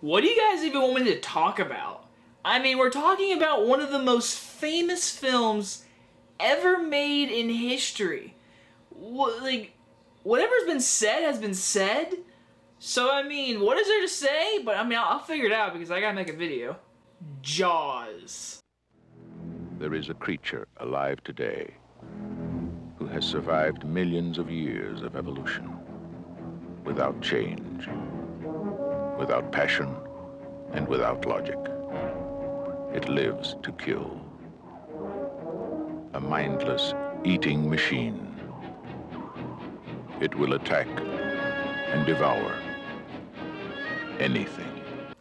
What do you guys even want me to talk about? I mean, we're talking about one of the most famous films ever made in history. Whatever's been said has been said. So, I mean, what is there to say? But, I mean, I'll figure it out because I gotta make a video. Jaws. There is a creature alive today who has survived millions of years of evolution without change, without passion, and without logic. It lives to kill. A mindless eating machine. It will attack and devour anything.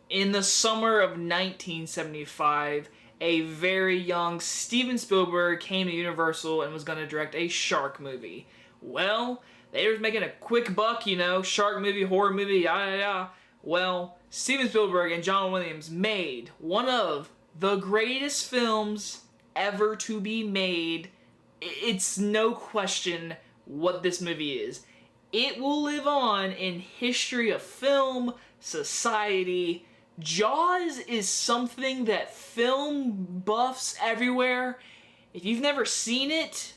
In the summer of 1975, a very young Steven Spielberg came to Universal and was going to direct a shark movie. Well, they were making a quick buck, you know, shark movie, horror movie, yada yada. Well, Steven Spielberg and John Williams made one of the greatest films ever to be made. It's no question what this movie is. It will live on in history of film, society. Jaws is something that film buffs everywhere, if you've never seen it,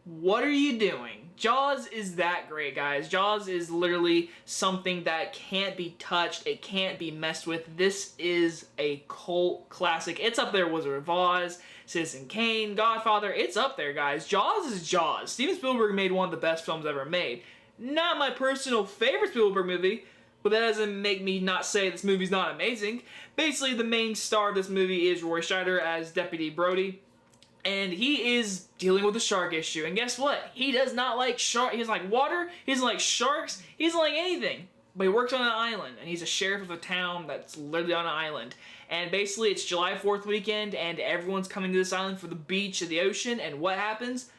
what are you doing? Jaws is that great, guys. Jaws is literally something that can't be touched. It can't be messed with. This is a cult classic. It's up there with Wizard of Oz, Citizen Kane, Godfather. It's up there, guys. Jaws is Jaws. Steven Spielberg made one of the best films ever made. Not my personal favorite Spielberg movie, but that doesn't make me not say this movie's not amazing. Basically, the main star of this movie is Roy Scheider as Deputy Brody. And he is dealing with the shark issue. And guess what? He does not like shark. He doesn't like water. He doesn't like sharks. He doesn't like anything. But he works on an island. And he's a sheriff of a town that's literally on an island. And basically, it's July 4th weekend. And everyone's coming to this island for the beach and the ocean. And what happens?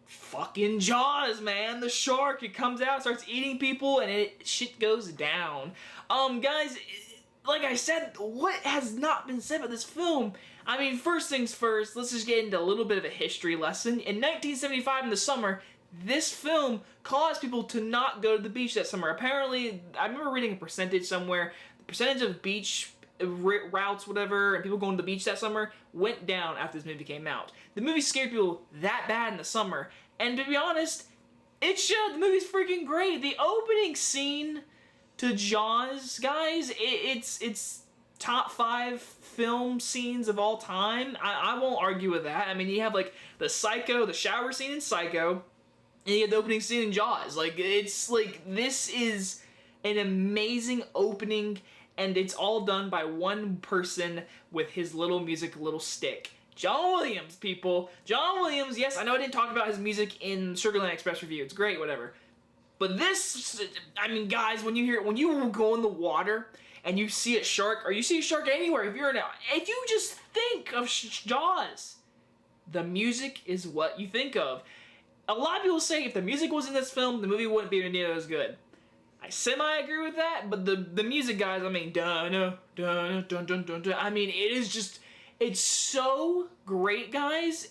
Fucking Jaws, man. The shark. It comes out, starts eating people. And shit goes down. Guys, like I said, what has not been said about this film? I mean, first things first, let's just get into a little bit of a history lesson. In 1975, in the summer, this film caused people to not go to the beach that summer. Apparently, I remember reading a percentage somewhere, the percentage of beach routes, whatever, and people going to the beach that summer went down after this movie came out. The movie scared people that bad in the summer, and to be honest, it should. The movie's freaking great. The opening scene to Jaws, guys, it's top 5 film scenes of all time. I won't argue with that. I mean, you have like the shower scene in Psycho, and you have the opening scene in Jaws. Like, it's like, this is an amazing opening, and it's all done by one person with his little stick. John Williams, people. John Williams, yes, I know I didn't talk about his music in Sugarland Express review. It's great, whatever. But this, I mean, guys, when you go in the water and you see a shark, or you see a shark anywhere, if you just think of Jaws, the music is what you think of. A lot of people say if the music was in this film, the movie wouldn't be nearly as good. I semi-agree with that, but the music, guys, I mean, dun dun dun dun dun dun. I mean, it's so great, guys.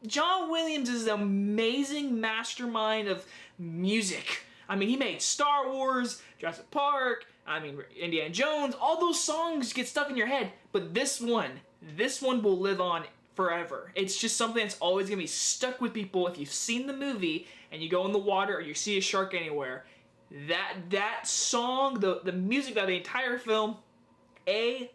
John Williams is an amazing mastermind of music. I mean, he made Star Wars, Jurassic Park, Indiana Jones. All those songs get stuck in your head, but this one will live on forever. It's just something that's always gonna be stuck with people. If you've seen the movie and you go in the water or you see a shark anywhere, that song, the music of the entire film, A+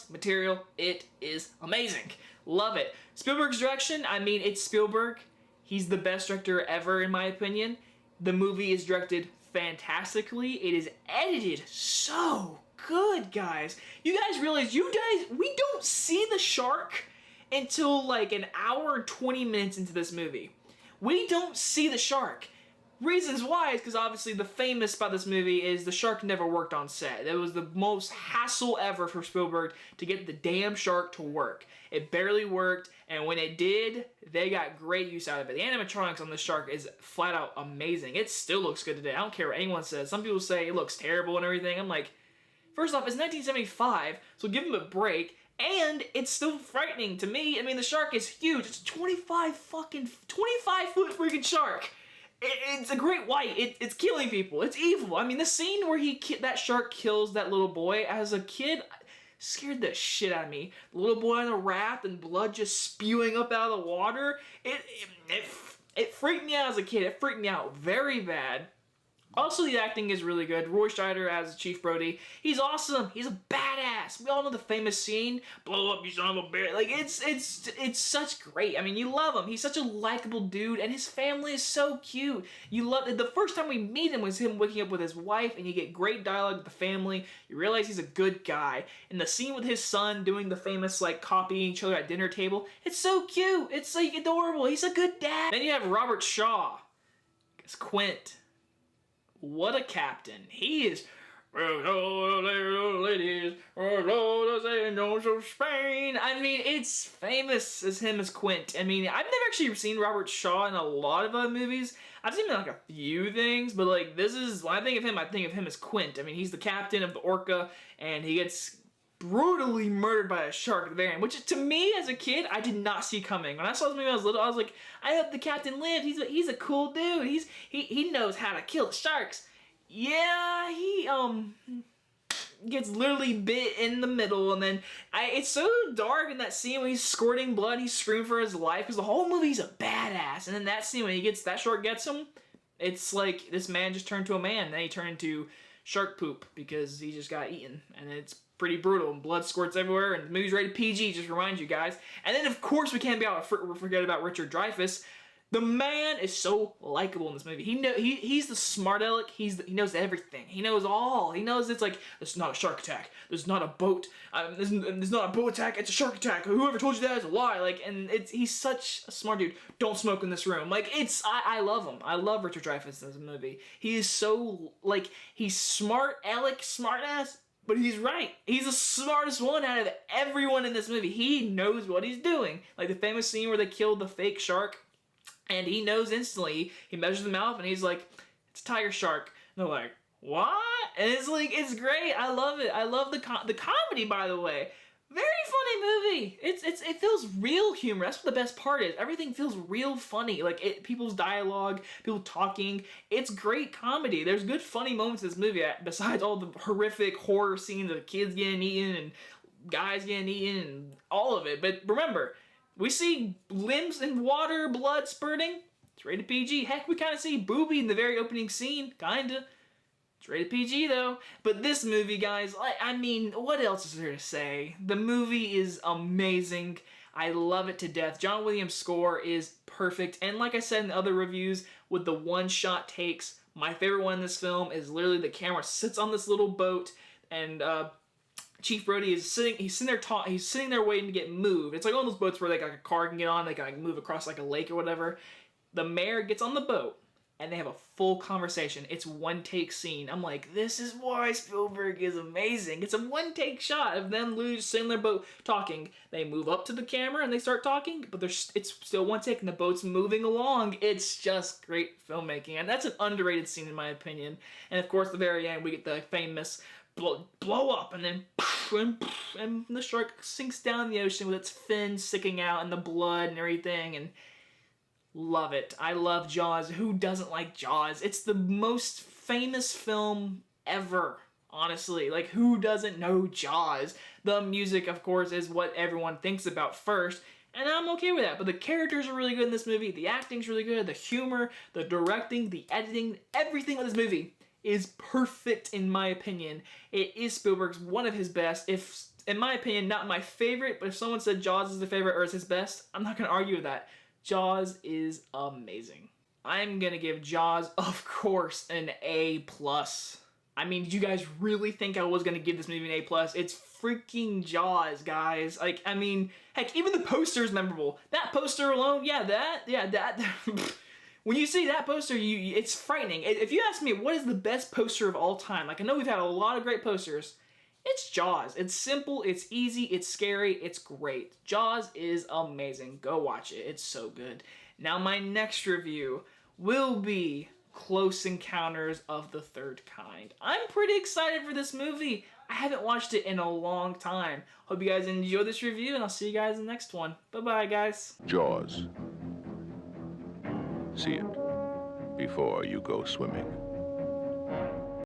material. It is amazing. Love it. Spielberg's direction, I mean, it's Spielberg. He's the best director ever, in my opinion. The movie is directed fantastically. It is edited so good, guys. You guys realize, we don't see the shark until like an hour and 20 minutes into this movie. We don't see the shark. Reasons why is because obviously the famous about this movie is the shark never worked on set. It was the most hassle ever for Spielberg to get the damn shark to work. It barely worked, and when it did, they got great use out of it. The animatronics on this shark is flat out amazing. It still looks good today. I don't care what anyone says. Some people say it looks terrible and everything. I'm like, first off, it's 1975, so give them a break. And it's still frightening to me. I mean, the shark is huge. It's a 25 foot freaking shark. It's a great white. It's killing people. It's evil. I mean, the scene where that shark kills that little boy as a kid scared the shit out of me. The little boy on the raft and blood just spewing up out of the water. It freaked me out as a kid. It freaked me out very bad. Also, the acting is really good. Roy Scheider as Chief Brody. He's awesome. He's a badass. We all know the famous scene, "Blow up, you son of a bitch." Like, it's such great. I mean, you love him. He's such a likable dude, and his family is so cute. You love it. The first time we meet him was him waking up with his wife, and you get great dialogue with the family. You realize he's a good guy. And the scene with his son doing the famous, like, copying each other at dinner table, it's so cute. It's, like, adorable. He's a good dad. Then you have Robert Shaw as Quint. What a captain. He is. Ladies, Spain. I mean, it's famous as him as Quint. I mean, I've never actually seen Robert Shaw in a lot of other movies. I've seen him in like a few things, but like this is, when I think of him as Quint. I mean, he's the captain of the Orca, and he gets brutally murdered by a shark at the very end, which to me as a kid I did not see coming. When I saw this movie when I was little, I was like, I hope the captain lived. He's a cool dude. He knows how to kill sharks. Yeah, he gets literally bit in the middle, and then it's so dark in that scene when he's squirting blood. He's screaming for his life because the whole movie's a badass, and then that scene when that shark gets him, it's like this man just turned to a man. Then he turned into shark poop because he just got eaten, and it's pretty brutal, and blood squirts everywhere, and the movie's rated PG, just to remind you guys. And then, of course, we can't forget about Richard Dreyfuss. The man is so likable in this movie. He's the smart aleck. He knows everything. He knows all. He knows it's like, there's not a shark attack. There's not a boat. There's not a boat attack. It's a shark attack. Whoever told you that is a lie. Like, and he's such a smart dude. Don't smoke in this room. Like, I love him. I love Richard Dreyfuss in this movie. He is so, like, he's smart aleck, smart ass. But he's right. He's the smartest one out of everyone in this movie. He knows what he's doing. Like the famous scene where they killed the fake shark, and he knows instantly. He measures them out, and he's like, "It's a tiger shark." And they're like, "What?" And it's like, it's great. I love it. I love the comedy, by the way. Very funny movie. It feels real humor. That's what the best part is. Everything feels real funny. Like people's dialogue, people talking. It's great comedy. There's good funny moments in this movie besides all the horrific horror scenes of kids getting eaten and guys getting eaten and all of it. But remember, we see limbs in water, blood spurting. It's rated PG. Heck, we kind of see Booby in the very opening scene. Kinda. It's rated PG though. But this movie, guys, I mean, what else is there to say? The movie is amazing. I love it to death. John Williams' score is perfect. And like I said in the other reviews, with the one-shot takes, my favorite one in this film is literally the camera sits on this little boat, and Chief Brody is he's sitting there waiting to get moved. It's like one of those boats where like a car can get on, they can like move across like a lake or whatever. The mayor gets on the boat, and they have a full conversation. It's one take scene. I'm like, this is why Spielberg is amazing. It's a one take shot of them literally sitting in their boat talking. They move up to the camera and they start talking, but it's still one take and the boat's moving along. It's just great filmmaking, and that's an underrated scene in my opinion. And of course, at the very end, we get the famous blow up, and then and the shark sinks down in the ocean with its fins sticking out and the blood and everything, and love it. I love Jaws. Who doesn't like Jaws? It's the most famous film ever, honestly. Like, who doesn't know Jaws? The music, of course, is what everyone thinks about first, and I'm okay with that. But the characters are really good in this movie. The acting's really good. The humor, the directing, the editing, everything with this movie is perfect in my opinion. It is Spielberg's one of his best. If, in my opinion, not my favorite, but if someone said Jaws is the favorite or is his best, I'm not going to argue with that. Jaws is amazing. I'm gonna give Jaws, of course, an A+. I mean, did you guys really think I was gonna give this movie an A+? It's freaking Jaws, guys. Like, I mean, heck, even the poster is memorable. That poster alone, that. When you see that poster, it's frightening. If you ask me, what is the best poster of all time? Like, I know we've had a lot of great posters. It's Jaws. It's simple, it's easy, it's scary, it's great. Jaws is amazing. Go watch it. It's so good. Now my next review will be Close Encounters of the Third Kind. I'm pretty excited for this movie. I haven't watched it in a long time. Hope you guys enjoy this review, and I'll see you guys in the next one. Bye-bye, guys. Jaws. See it. before you go swimming.